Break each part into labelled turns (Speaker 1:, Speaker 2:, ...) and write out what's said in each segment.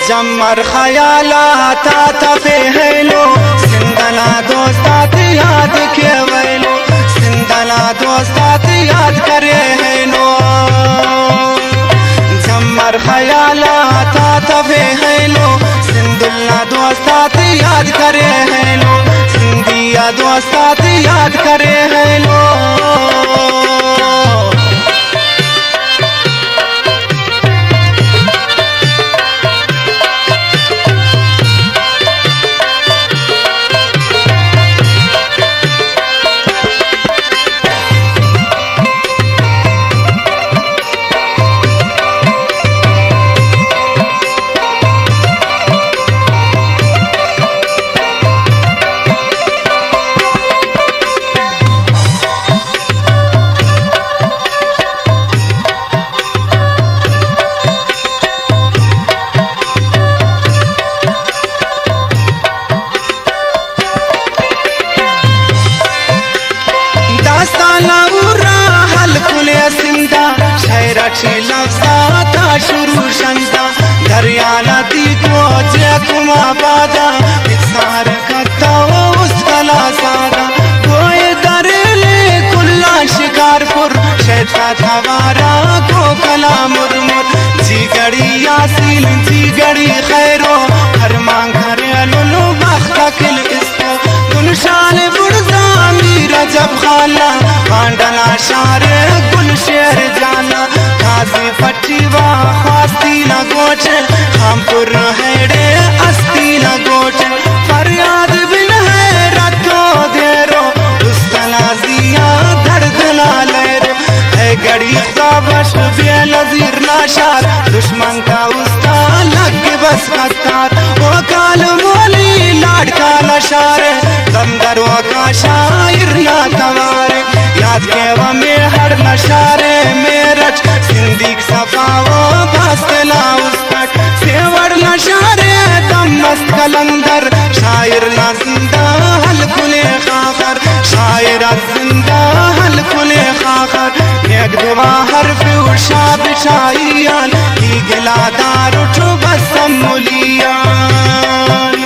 Speaker 1: जमर ख्यालात तफे हेलो सिंदना दोस्तात याद के वैलो सिंदना दोस्तात याद करे हेलो जमर ख्यालात तफे हेलो सिंदुल्ला दोस्तात याद करे हेलो सिंदिया दोस्तात याद करे हेलो लफ्ज़ाता शुरू शंदा दरिया नदी को जकुमा बादा सार कत्ता उस कला सादा कोई दरेले कुल्ला शिकारपुर शैता थवारा को कला मुरमुर जी गड़ी यासीन जी गड़ी खैरो हर मांग घरे लुलु बख्तकिल इसको गुलशान बुरजा मीरा जब खाला पांडला शारे गुल शेर जाना खासी फटीवा खास्ती न गोचे हमपुर हेडे अस्ती न गोचे फरियाद बिन है रतो देरो उस्तला जिया दर्द ना लेरो है गड़ी साबश बेनजीर नाशार दुश्मन का उस्ता लग बस कतार वो काल मोली लाड का लशारे दमदर वो का शायर ना कवारे याद के वो में हर नशारे मेरठ सिंदीक सफाओ भास्तला उस्तक सेवर नशारे दम मस्त कलंदर शायर ना जिंदा हल खुले खाखर शायर जिंदा हल खुले खाखर एक दुआ हरफ शाब शाइयान की गिलादार उठो बसम मुलियान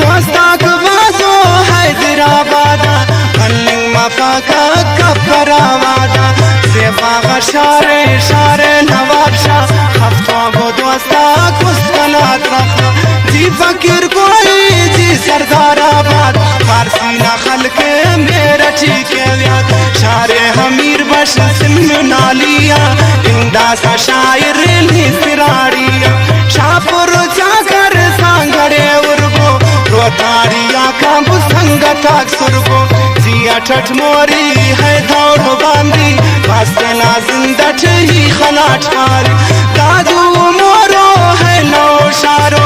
Speaker 1: दोस्ताक बाजो हैदराबादा कल्लिंग मफाका कपरावादा सेफा शारे शारे नवाबशा हफ्तों को दोस्ता कुस्तलात रखा जी फकीर कोई जी सरदाराबाद फारसी नखल के मेरा ठीक याद शारे हमीर बश सिम नालिया इंदा सा शायर ली सिराड़िया शाहपुर जाकर सांगड़े उर्गो रोतारिया का बुसंगता सुरगो जिया ठठ मोरी है दौड़ बांधी वास्तना जिंदा ही खलाट मारी दादू मोरो है लो शारो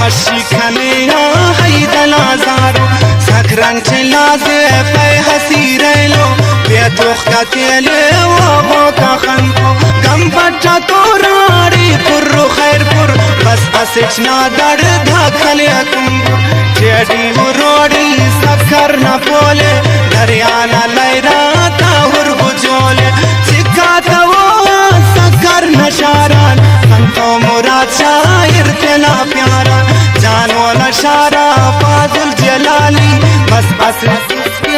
Speaker 1: हशी खनिया है दलाजारो सकरन चलाजे पे हसी रेलो बेतुख का तेले वो का खनको गम बच्चा तोरारी पुर्रु खैरपुर बस इचना दर धाखले कुंबुर जेडी रोडी सकर न बोले दरिया न लैरा ताहुर बुझोले सिक्का वो सकर नशारान संतो मुराद शायर तेना प्यारा जानो नशारा फाजुल जलाली बस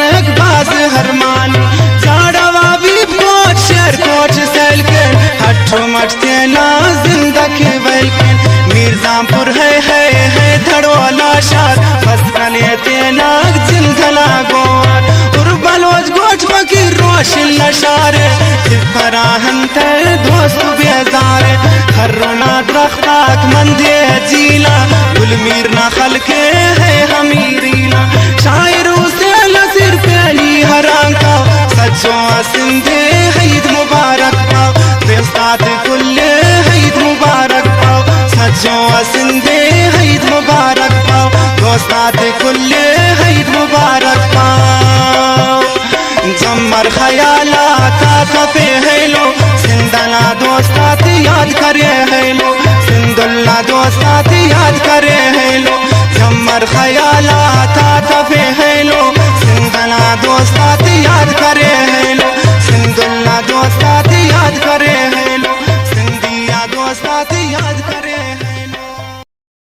Speaker 1: एक बाज हरमानी जाड़वा भी कोच शेर कोच सेल के हट्ठो मठ तेना जिंदा के बैल के मिर्जापुर है धड़वाला शार बस कने तेना जिंदला गोर उर्बलोज गोच बकी रोशिल नशारे फराहन ते दोस्त बेजारे खर्रोना दरख्ताक मंदे जीला गुलमीर ना खल के है हमीरीला शायर उसे लसिर पहली हरांका सच्चो सिंधे ईद मुबारक पाओ दोस्तात कुल्ले ईद मुबारक पाओ सच्चो सिंधे ईद मुबारक पाओ दोस्तात कुल्ले ईद मुबारक पाओ जमर ख्यालात तफे हेलो सिंदना दोस्तात याद करे हेलो सिंदुल्ला दोस्तात याद करे